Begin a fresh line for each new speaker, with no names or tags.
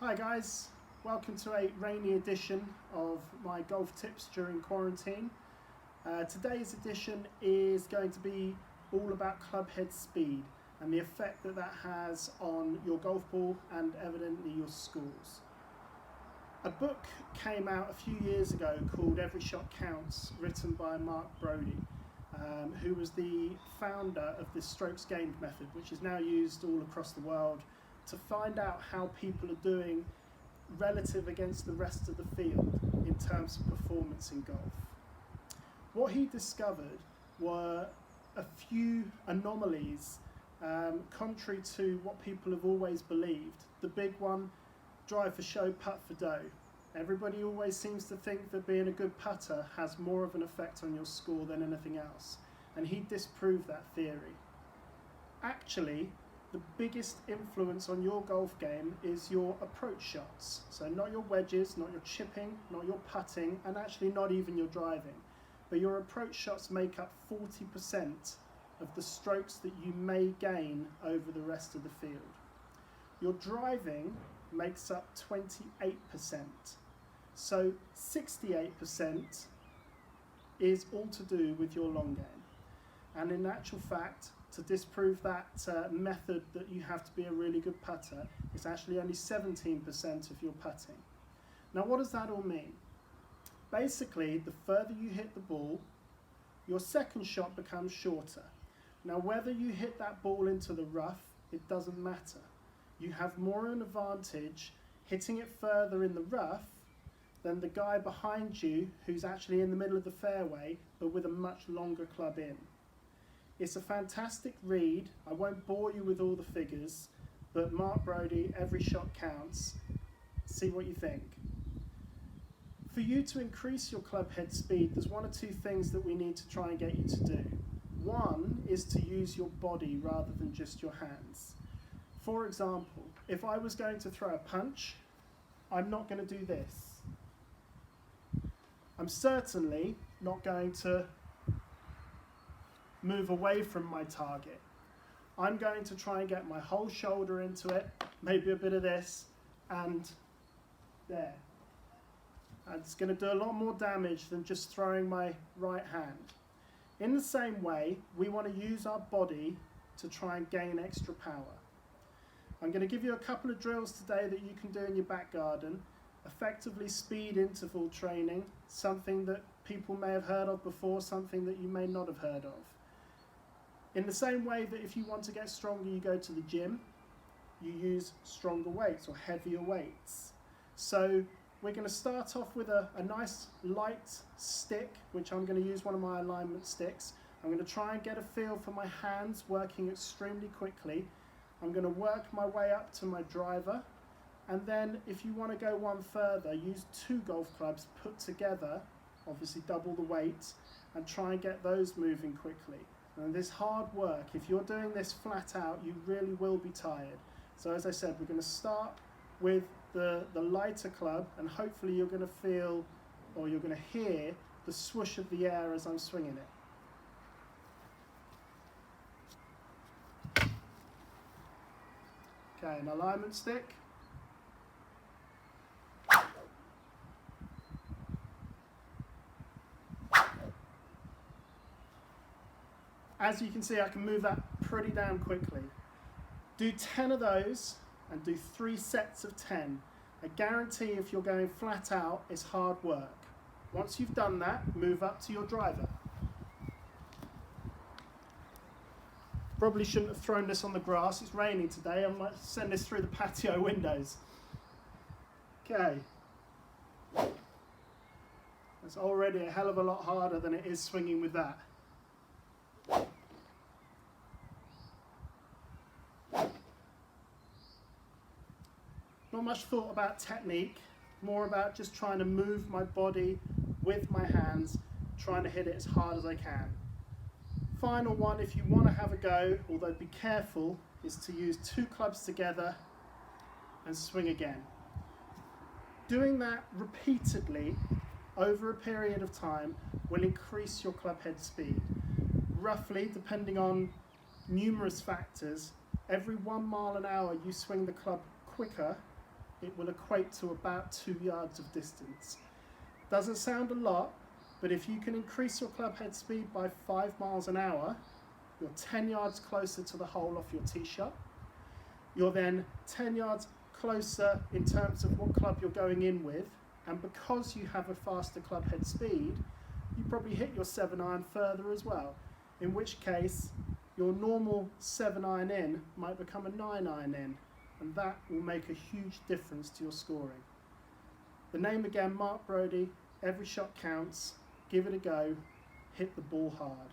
Hi guys, welcome to a rainy edition of my golf tips during quarantine. Today's edition is going to be all about club head speed and the effect that that has on your golf ball and evidently your scores. A book came out a few years ago called Every Shot Counts, written by Mark Brody, who was the founder of the strokes gained method, which is now used all across the world to find out how people are doing relative against the rest of the field in terms of performance in golf. What he discovered were a few anomalies contrary to what people have always believed. The big one, drive for show, putt for dough. Everybody always seems to think that being a good putter has more of an effect on your score than anything else, and he disproved that theory. Actually, the biggest influence on your golf game is your approach shots. So not your wedges, not your chipping, not your putting, and actually not even your driving. But your approach shots make up 40% of the strokes that you may gain over the rest of the field. Your driving makes up 28%. So 68% is all to do with your long game. And in actual fact, to disprove that method that you have to be a really good putter, it's actually only 17% of your putting. Now what does that all mean? Basically, the further you hit the ball, your second shot becomes shorter. Now whether you hit that ball into the rough, it doesn't matter. You have more of an advantage hitting it further in the rough than the guy behind you who's actually in the middle of the fairway but with a much longer club in. It's a fantastic read. I won't bore you with all the figures, but Mark Brody, Every Shot Counts. See what you think. For you to increase your club head speed, there's one or two things that we need to try and get you to do. One is to use your body rather than just your hands. For example, if I was going to throw a punch, I'm not going to do this. I'm certainly not going to move away from my target. I'm going to try and get my whole shoulder into it, maybe a bit of this, and there. And it's going to do a lot more damage than just throwing my right hand. In the same way, we want to use our body to try and gain extra power. I'm going to give you a couple of drills today that you can do in your back garden. Effectively speed interval training, something that people may have heard of before, something that you may not have heard of. In the same way that if you want to get stronger, you go to the gym, you use stronger weights or heavier weights. So we're going to start off with a nice light stick, which I'm going to use one of my alignment sticks. I'm going to try and get a feel for my hands working extremely quickly. I'm going to work my way up to my driver. And then if you want to go one further, use two golf clubs put together, obviously double the weight, and try and get those moving quickly. And this hard work, if you're doing this flat out, you really will be tired. So as I said, we're going to start with the lighter club, and hopefully you're going to feel, or you're going to hear, the swoosh of the air as I'm swinging it. Okay, an alignment stick. As you can see, I can move that pretty damn quickly. Do 10 of those and do 3 sets of 10. I guarantee if you're going flat out, it's hard work. Once you've done that, move up to your driver. Probably shouldn't have thrown this on the grass. It's raining today. I might send this through the patio windows. Okay. That's already a hell of a lot harder than it is swinging with that. Not much thought about technique, more about just trying to move my body with my hands, trying to hit it as hard as I can. Final one, if you want to have a go, although be careful, is to use two clubs together and swing again. Doing that repeatedly over a period of time will increase your club head speed. Roughly, depending on numerous factors, every 1 mile an hour you swing the club quicker, it will equate to about 2 yards of distance. Doesn't sound a lot, but if you can increase your club head speed by 5 miles an hour, you're 10 yards closer to the hole off your tee shot. You're then 10 yards closer in terms of what club you're going in with, and because you have a faster club head speed, you probably hit your 7-iron further as well, in which case your normal 7-iron in might become a 9-iron in, and that will make a huge difference to your scoring. The name again, Mark Brodie. Every shot counts. Give it a go. Hit the ball hard.